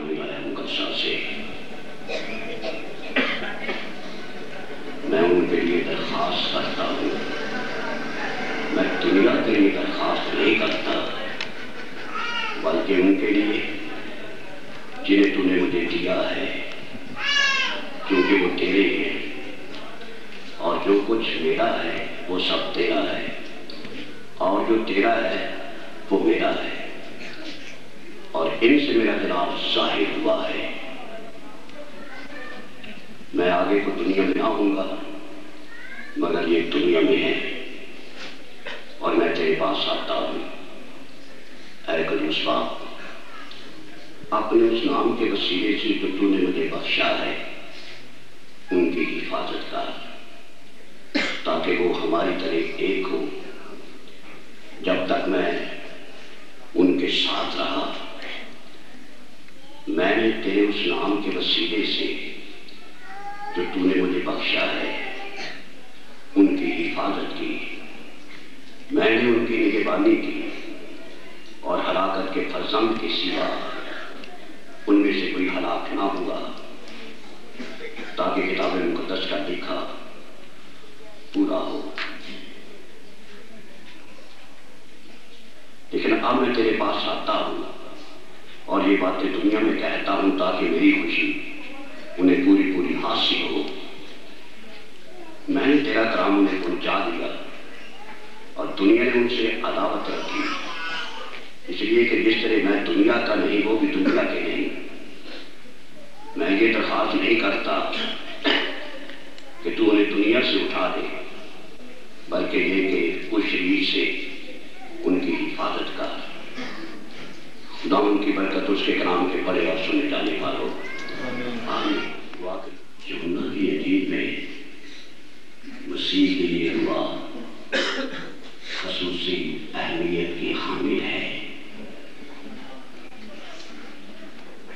میں آیا ہوں کلسا سے، میں ان کے لیے درخواست کرتا ہوں، میں دنیا کے لیے درخواست نہیں کرتا، بلکہ ان کے لیے جنہیں تو نے مجھے دیا ہے، کیونکہ وہ تیرے ہیں، اور جو کچھ میرا ہے وہ سب تیرا ہے، اور جو تیرا ہے وہ میرا ہے، اور ان سے میرا جلال ظاہر ہوا ہے۔ میں آگے کو دنیا میں آؤں گا، مگر یہ دنیا میں ہے، اور میں تیرے پاس آتا ہوں۔ اے قدوس باپ، اپنے اس نام کے وسیلے سے جو تو نے مجھے بخشا ہے، ان کی حفاظت کر، تاکہ وہ ہماری طرح ایک ہو۔ جب تک میں ان کے ساتھ رہا، میں نے تیرے اس نام کے وسیلے سے جو تو نے مجھے بخشا ہے، ان کی حفاظت کی، میں نے ان کی نگہبانی کی، اور ہلاکت کے فرزند کے سوا ان میں سے کوئی ہلاک نہ ہوا، تاکہ کتاب مقدس کا لکھا پورا ہو۔ لیکن اب میں تیرے پاس آتا ہوں اور یہ باتیں دنیا میں کہتا ہوں، تاکہ میری خوشی انہیں پوری پوری حاصل ہو۔ میں نے تیرا کلام انہیں پہنچا دیا، اور دنیا نے ان سے عداوت رکھی، اس لیے کہ جس طرح میں دنیا کا نہیں وہ بھی دنیا کے نہیں۔ میں یہ درخواست نہیں کرتا کہ تو انہیں دنیا سے اٹھا دے، بلکہ یہ کہ اس شریر سے ان کی حفاظت کر۔ خدا ان کی برکت اس کے کلام کے پڑھے اور سنے جانے والوں آمین۔ یوحنا کی انجیل میں مسیح کے لیے دعا خصوصی اہمیت کی حامل ہے۔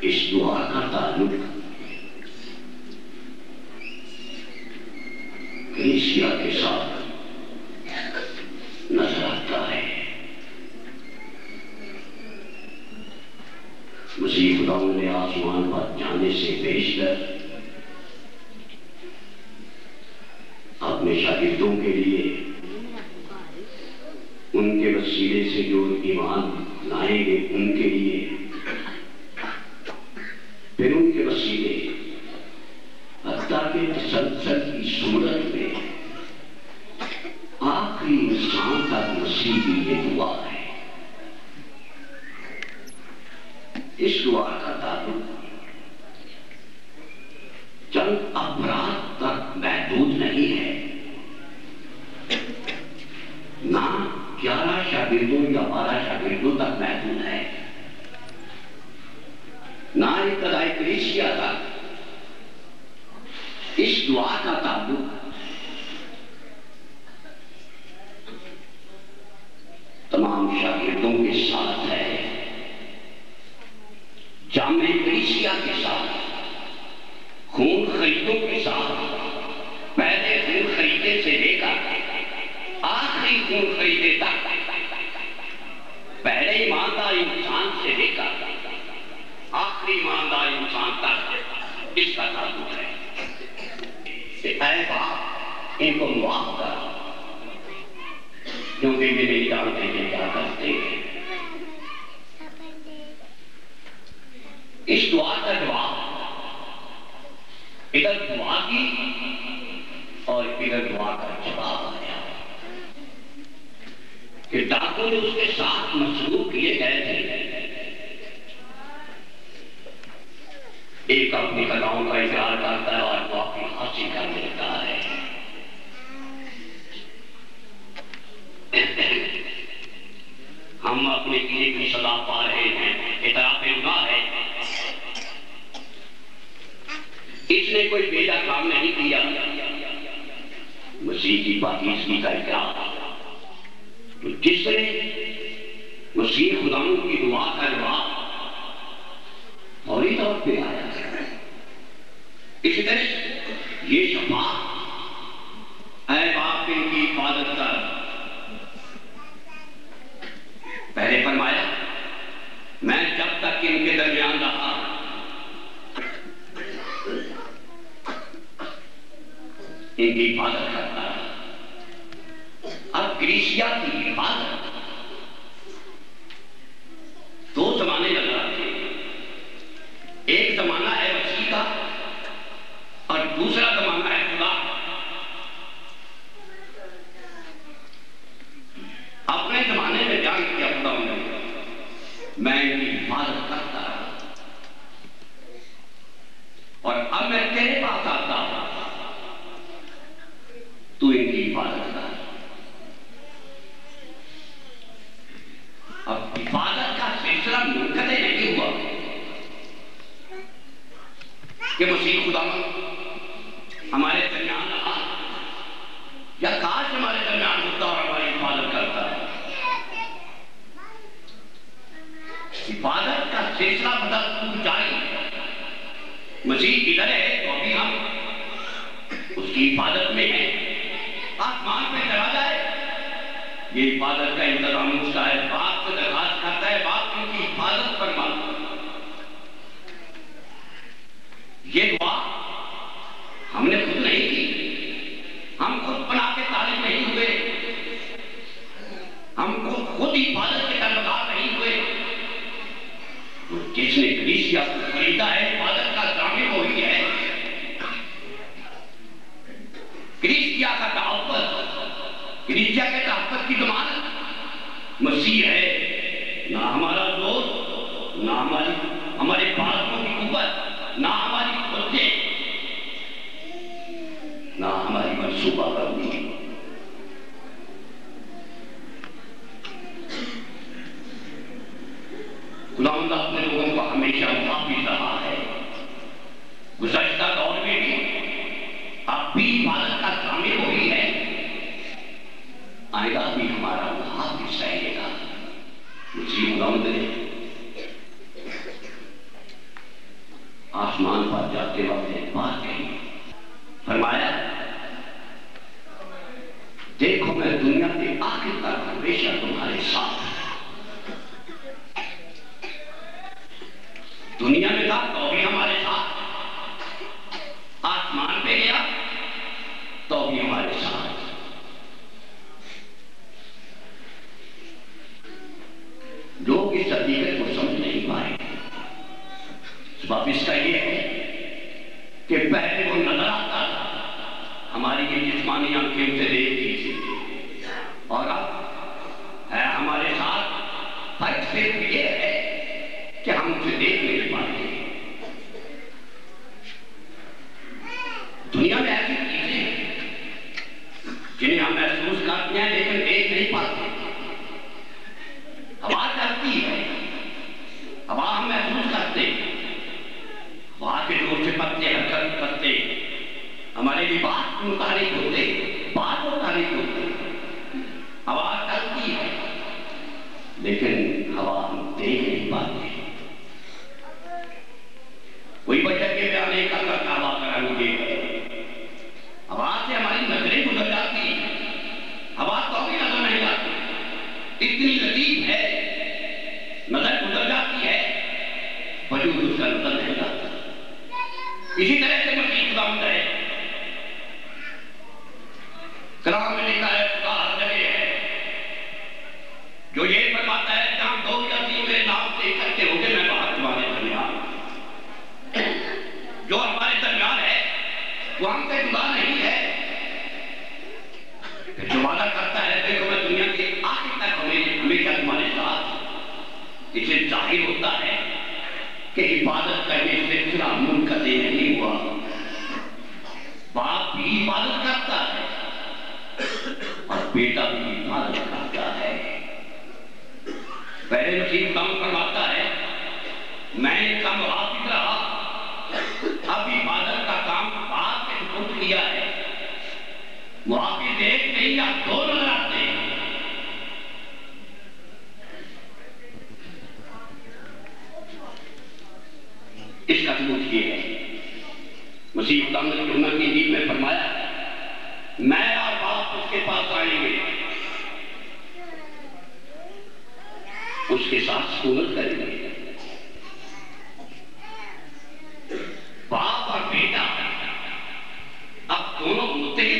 اس دعا کا تعلق کلیسیا کے ساتھ نظر آتا ہے۔ مسیح خدا نے آسمان پر جانے سے بیشتر اپنے شاگردوں کے لیے ان کے وسیلے سے جو ایمان لائیں گے ان کے لیے، پھر ان کے وسیلے حتیٰ کہ تسلسل کی صورت میں آخری انسان تک مسیح کی یہ دعا ہے۔ اس دعا کا تعلق چند افراد تک محدود نہیں ہے، نہ 11 شاگردوں یا 12 شاگردوں تک محدود ہے، نہ ابتدائی کلیسیا تک۔ اس دعا کا تعلق تمام شاگردوں کے ساتھ ہے، جامع کلیسیا کے ساتھ، خون خریدوں کے ساتھ، پہلے خون خریدے سے لے کر آخری خون خریدے تک، پہلے ایماندار انسان سے لے کر آخری ایماندار انسان تک اس کا تعلق ہے کہ اے باپ ان کو معاف کر، کیونکہ یہ نہیں جانتے کہ کیا کرتے ہیں۔ اس دعا کا جواب ادھر دعا کی اور ادھر دعا کا جواب آیا کہ ڈاکو جو اس کے ساتھ مسلوق کیے گئے تھے، ایک اپنی خطاؤں کا اقرار کرتا ہے اور وہ اپنی حاصل کر لیتا ہے۔ ہم اپنے کیے کی سزا پا رہے ہیں، اعتراف گناہ ہے۔ اس نے کوئی بیجا کام نہیں کیا، مسیح کی پاکیزگی کا اقرار۔ تو جس نے مسیح خداوند کی دعا کا جواب فوری طور پہ آیا، اسی طرح یہ شفاعت اے باپ ان کی حفاظت کر۔ پہلے فرمایا میں جب تک ان کے درمیان رہا ان کی حفاظت کرتا رہا۔ اب کلیسیا کی حفاظت دو زمانے نظر آتے ہیں، ایک زمانہ ہے مسیح کا اور دوسرا زمانہ ہے خدا۔ اپنے زمانے میں بیان کیا خدا نے، میں ان کی حفاظت کرتا رہا، اور اب میں تیرے پاس آتا ہوں، تو ان کی حفاظت کر۔ اب حفاظت کا سلسلہ منقطع نہیں ہوا کہ مسیح خداوند ہمارے درمیان رہا یا کاش ہمارے درمیان ہوتا اور ہماری حفاظت کرتا۔ حفاظت کا سلسلہ بدل جاری، مسیح ادھر ہے تو ابھی ہم اس کی حفاظت میں ہیں، آسمان پہ چلا جائے یہ حفاظت کا انتظام اس کا ہے، باپ سے درخواست کرتا ہے باپ ان کی حفاظت فرما۔ یہ دعا ہم نے خود نہیں کی، ہم خود بنا کے طالب نہیں ہوئے، ہم خود حفاظت کے طلبگار نہیں ہوئے۔ جس نے کلیسیا کو خریدا ہے حفاظت کا ضامن وہی ہے۔ کلیسیا کا تحفظ، کلیسیا کے تحفظ کی ضمانت مسیح ہے، نہ ہمارا زور، نہ ہمارے بازوں کی قوت، نہ ہماری قوتیں، نہ ہماری منصوبہ بندی۔ خداوند اپنے لوگوں کو ہمیشہ محافظ رہا ہے، گزشتہ دور میں بھی، اب بھی حفاظت کا ضامن وہی ہے، آئندہ بھی ہمارا محافظ رہے گا۔ مسیح خداوند نے آسمان پر جاتے وقت ایک بات کہی، فرمایا دیکھو میں دنیا کے آخر تک ہمیشہ تمہارے ساتھ۔ دنیا میں تھا تو بھی ہمارے ساتھ، آسمان پہ گیا تو بھی ہمارے ساتھ۔ لوگ اس حقیقت کو سمجھ نہیں پائے، سبب اس کا یہ ہے کہ پہلے وہ نظر آتا تھا، ہماری یہ جسمانی آنکھیں اسے دیکھتی تھی، اور اب ہے ہمارے ساتھ۔ فرق صرف یہ ہے کہ ہم اسے دیکھ نہیں پاتے۔ دنیا میں ایسی چیزیں ہیں جنہیں ہم محسوس کرتے ہیں لیکن دیکھ نہیں پاتے۔ ہوا چلتی ہے، ہوا ہم محسوس کرتے ہیں، ہوا کے زور سے پتے حرکت کرتے، ہمارے لباس متحرک ہوتے، بات متحرک ہوتے۔ ہوا چلتی ہے لیکن ہوا ہم دیکھ نہیں پاتے۔ کوئی بچہ کے بیان نہیں کر سکتا ہوا کا رنگ یہ ہے، ہوا سے ہماری نظریں گزر جاتی ہیں، ہوا تو بھی نظر نہیں آتی، اتنی لطیف ہے، نظر گزر جاتی ہے، وجود اس کا نظر نہیں آتا۔ اسی طرح سے مسیح خداوند ہے، کلام میں لکھا ہے خدا ہر جگہ ہے، جو یہ فرماتا ہے جہاں دو یا تین میرے نام سے اکٹھے ہو کے میں وہاں تمہارے درمیان۔ جو ہمارے درمیان ہے وہ ہم سے جدا نہیں ہے، جو وعدہ کرتا ہے دیکھو میں دنیا کے آخر تک ہمیشہ تمہارے ساتھ، اسے ظاہر ہوتا ہے کہ حفاظت کا یہ سلسلہ منقطع نہیں ہوا۔ باپ بھی حفاظت کرتا ہے اور بیٹا بھی حفاظت کرتا ہے۔ پہلے مسیح کام کرواتا ہے، میں ان کا محافظ رہا، اب حفاظت کا کام باپ نے خود کیا ہے۔ محافظ ایک نہیں یا دو نظر آتے ہیں۔ اس کا ثبوت یہ ہے، مسیح خدا نے یوحنا کی انجیل میں فرمایا میں اور باپ اس کے پاس آئیں گے، اس کے ساتھ سکونت کریں گے۔ باپ اور بیٹا اب دونوں متحد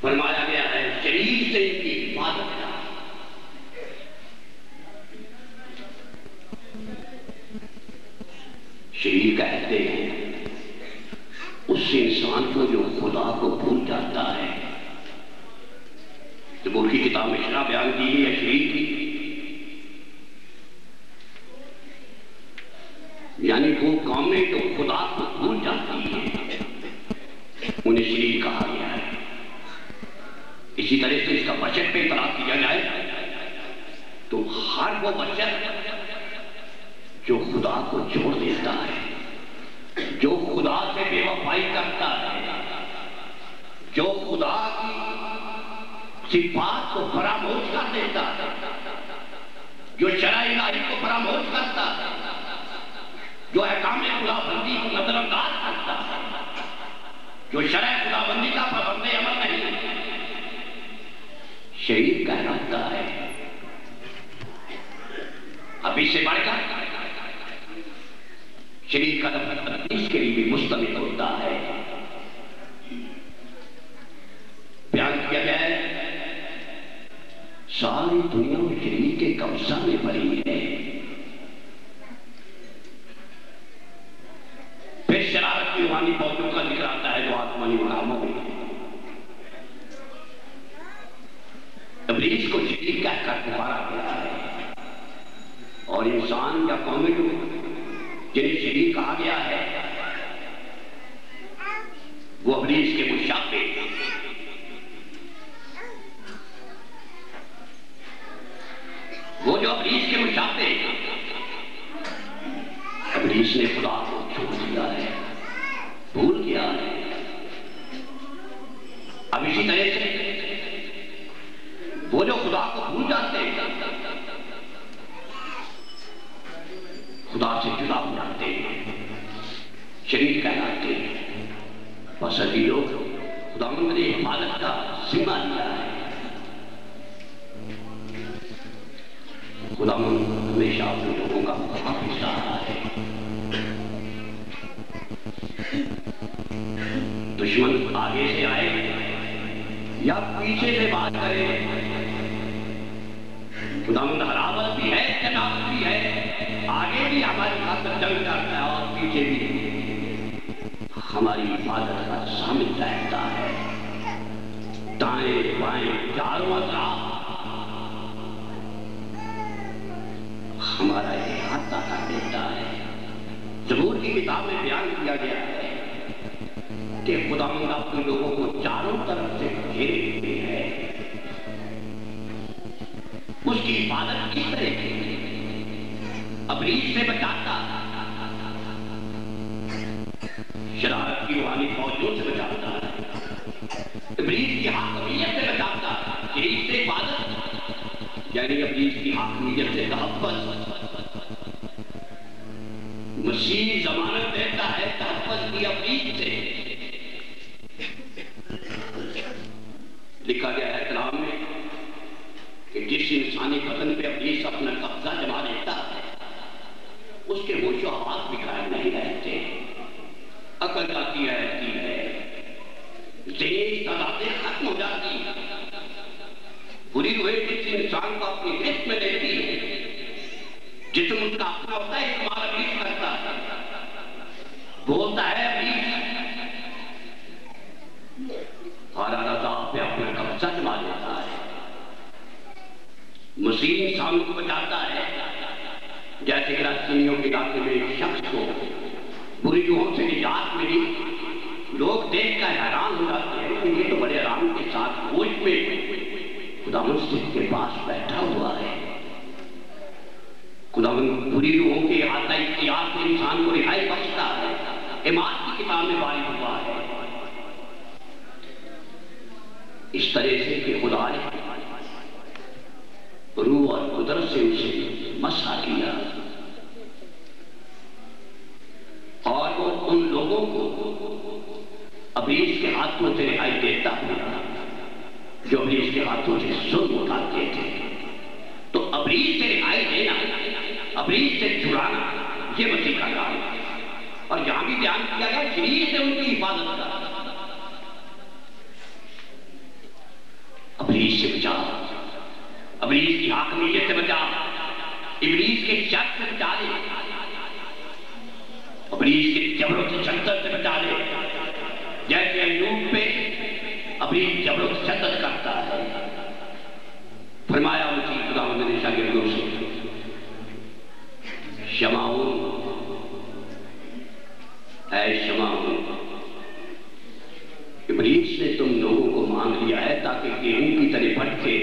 فرمایا گیا ہے شریر سے ان کی حفاظت کا۔ شریر کہتے ہیں اس انسان کو جو خدا کو بھول جاتا ہے۔ زبور کی کتاب میں شرح بیان کی گئی ہے شریر کی، یعنی وہ قومیں جو خدا کو بھول جاتی ہیں انہیں شریر کہا گیا ہے۔ اسی طرح سے اس کا بچت پہ اطلاع کیا جائے تو ہر وہ بچت جو خدا کو چھوڑ دیتا ہے، جو خدا سے بے وفائی کرتا ہے، جو خدا کی صفات کو فراموش کر دیتا ہے، جو شرع الہی کو فراموش کرتا ہے، جو احکام خداوندی کو نظر انداز کرتا ہے، جو شرع خداوندی کا پابند عمل نہیں، شریر کہلاتا ہے۔ اب اس سے بڑھ کر شریر کا لفظ اس کے لیے بھی مشتمل ہوتا ہے۔ بیان کیا گیا ہے ساری دنیا شریر کے قبضہ میں پڑی ہے۔ پھر شرارت کی روحانی فوجوں کا ذکر آتا ہے جو آسمانی مقاموں میں ابلیس کو شریر کہہ کر پکارا گیا ہے، اور انسان یا قومیں جنہیں شریر کہا گیا ہے وہ ابلیس کے مشابہ، وہ جو ابلیس کے مشابہ، ابلیس نے خدا کو چھوڑ دیا ہے، بھول گیا ہے۔ اب اسی طرح سے وہ جو خدا کو بھول جاتے ہیں، خدا سے جدا ہو جاتے ہیں، شریر کہلاتے ہیں۔ بس ابھی لوگ خداوند نے حفاظت کا ذمہ لیا ہے۔ خداوند ہمیشہ اپنے لوگوں کا حافظ رہا ہے۔ دشمن آگے سے آئے یا پیچھے سے بات کرے، خداوند ہراول بھی ہے، جناب بھی ہے، آگے بھی ہماری خاطر جنگ کرتا ہے اور پیچھے بھی ہماری حفاظت کا ضامن رہتا ہے۔ دائیں بائیں چاروں اطراف ہمارا احاطہ کر دیتا ہے۔ زبور کی کتاب میں بیان کیا گیا ہے کہ خداوند اپنے لوگوں کو چاروں طرف سے گھیرے ہوئے ہے۔ اس کی حفاظت کس طرح کی؟ ابلیس سے بچاتا، شرارت کی روحانی فوجوں سے بچاتا، ابلیس کی حاکمیت سے بچاتا، شریر سے حفاظت یعنی ابلیس کی حاکمیت سے تحفظ۔ مسیح ضمانت دیتا ہے تحفظ کی ابلیس سے۔ لکھا گیا ہے کلام میں کہ جس انسانی بدن پہ ابلیس اپنا قبضہ جما لیتا ہے اس کے ہوش و حواس بھی قائم نہیں رہتے، عقل جاتی رہتی ہے، ذہنی صلاحیتیں ختم ہو جاتی ہیں۔ بری روح جس انسان کو اپنی گرفت میں لیتی ہے، جسم اس کا اپنا ہوتا ہے، استعمال ابلیس کرتا ہے، بولتا ہے ابلیس، اور اللہ پہ اپنا قبضہ جما لیتا ہے۔ مسیح انسان کو بچاتا ہے، جیسے کہ راسینیوں کے علاقے میں ایک شخص کو بری روحوں سے نجات ملی، لوگ دیکھ کر حیران ہو جاتے ہیں کہ یہ تو بڑے آرام کے ساتھ ہوش میں خداوند کے پاس بیٹھا ہوا ہے۔ خداوند بری روحوں کے احاطہ اختیار سے انسان کو رہائی بخشتا ہے، ایمان کی کتاب میں وارد ہوا ہے۔ اس طرح سے کہ خدا نے روح اور قدرت سے اسے مسح کیا، اور وہ ان لوگوں کو ابلیس کے ہاتھوں سے رہائی دیتا ہوا جو ابلیس کے ہاتھوں سے ظلم اٹھاتے تھے۔ تو ابلیس سے رہائی دینا، ابلیس سے چھڑانا، یہ مسیح کا کام ہے۔ اور یہاں بھی بیان کیا گیا شریر سے ان کی حفاظت کا۔ ابلیس کی حاکمیت سے بچا، ابلیس کے شر سے بچا لے، ابلیس کے جبر و تشدد سے بچا لے، جیسے ایوب پہ ابلیس جبر و تشدد کرتا ہے۔ فرمایا مجھے خداوند نے شاگردوں سے، شمعون اے شمعون، ابلیس نے تم لوگوں کو مانگ لیا ہے تاکہ گیہوں کی طرح پھٹکے،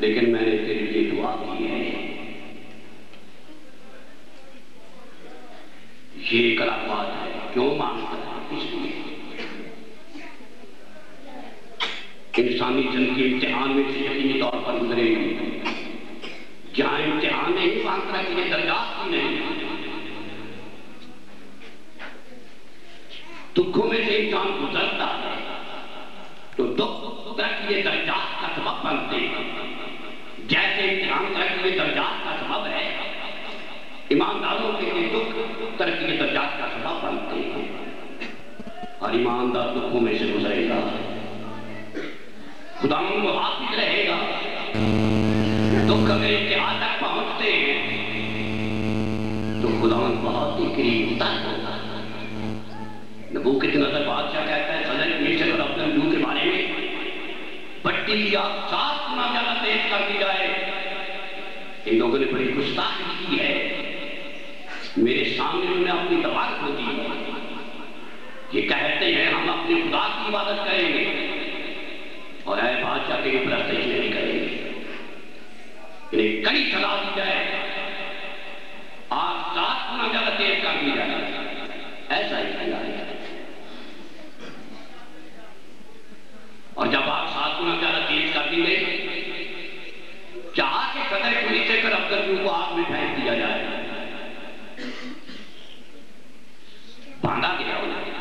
لیکن میں نے تیرے لیے دعا کی ہے۔ یہ ایک الگ بات ہے، کیوں مانگتا ہے؟ اس لیے انسانی زندگی امتحان میں سے یقینی طور پر گزرے گی، جہاں امتحان نہیں مانگتا کہ یہ درجات بھی نہیں، دکھوں میں سے انسان گزرتا ہے تو دکھ تک یہ درجات کا سبب بنتے ہیں، جیسے امتحان تک یہ درجات کا سبب ہے، ایمانداروں کے لیے دکھ ترقی کے درجات کا سبب بنتے ہیں، اور ایماندار دکھوں میں سے گزرے گا، خداوند کو حافظ رہے گا۔ دکھ اگر انتہا تک پہنچتے ہیں تو خداوند بہت ہی قریب تک ہوگا۔ نبوکدنصر بادشاہ کہتا ہے صدر میشر اور عبداللہ کے بارے میں، بٹی کی آگ 7 گنا زیادہ تیز کر دی جائے، ان لوگوں نے بڑی گستاخی کی ہے، میرے سامنے انہوں نے اپنی تلوار کھو دی، یہ کہتے ہیں ہم اپنے خدا کی عبادت کریں گے اور اے بادشاہ کے پرستش نہیں کریں گے، انہیں کڑی سزا دی جائے، آگ 7 گنا زیادہ تیز کر دی جائے، ایسا ہی کیا ہے۔ اور جب آگ 7 گنا زیادہ تیز کر دی گئی، چاہا کہ قدر پوری سے کر عبداللہ کو آگ میں پھینک دیا جائے، باندھا گیا انہیں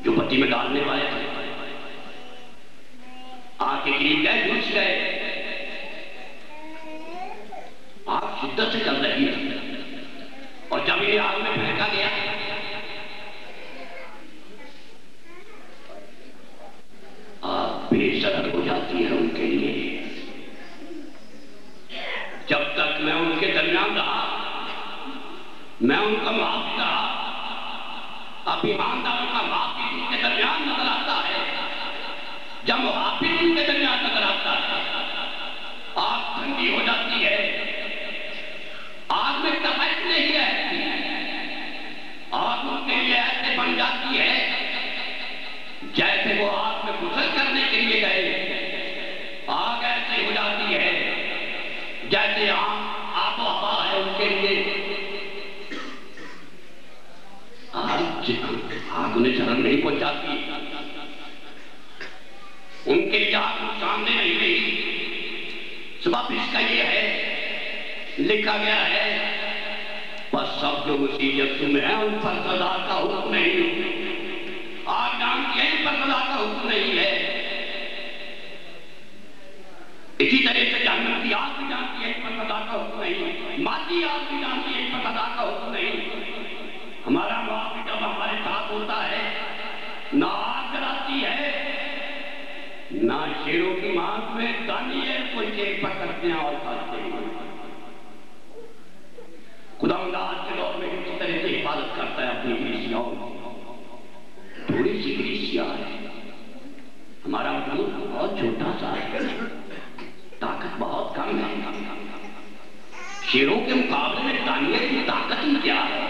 جو بتی میں ڈالنے والے تھے، آگ کے قریب گئے، جھلس گئے، آگ شدت سے چل رہی ہے، اور جب انہیں آگ میں پھینکا گیا آگ بے سرد ہو جاتی ہے ان کے لیے۔ جب تک میں ان کے درمیان رہا، میں ان کا محافظ رہا، اب ایمانداروں کا محافظ ان کے درمیان نظر آتا ہے، جب محافظ ان کے درمیان نظر آتا ہے آگ ٹھنڈی ہو جاتی ہے، آگ میں تپش نہیں رہتی، آگ ان کے لیے ایسے بن جاتی ہے جیسے وہ آگ میں غسل کرنے کے لیے گئے، آگ ایسے ہو جاتی ہے جیسے آب و ہوا ہے ان کے لیے، آگ انہیں شرم نہیں پہنچاتی، ان کے لیے آگ سامنے نہیں رہی، سبب اس کا یہ ہے، لکھا گیا ہے بس سب جو مسیح یسوع میں ہیں ان پر سزا کا حکم نہیں، آگ جانتی ہے ان پر سزا کا حکم نہیں ہے، اسی طرح سے جہنم کی آگ بھی جانتی ہے ان پر سزا کا حکم نہیں، مادی آگ بھی جانتی ہے ان پر سزا کا حکم نہیں۔ ہمارا معافی جب ہمارے ساتھ ہوتا ہے، نہ آگ جلاتی ہے، نہ شیروں کی مانگ میں دانیے کو شیر پکڑتے ہیں اور کھاتے ہیں۔ خداوند آج کے دور میں کس طرح سے حفاظت کرتا ہے اپنی کلیسیاؤں، تھوڑی سی کلیسیا ہے، ہمارا ملک بہت چھوٹا سا ہے، طاقت بہت کم ہے، شیروں کے مقابلے میں دانیے کی طاقت ہی کیا ہے،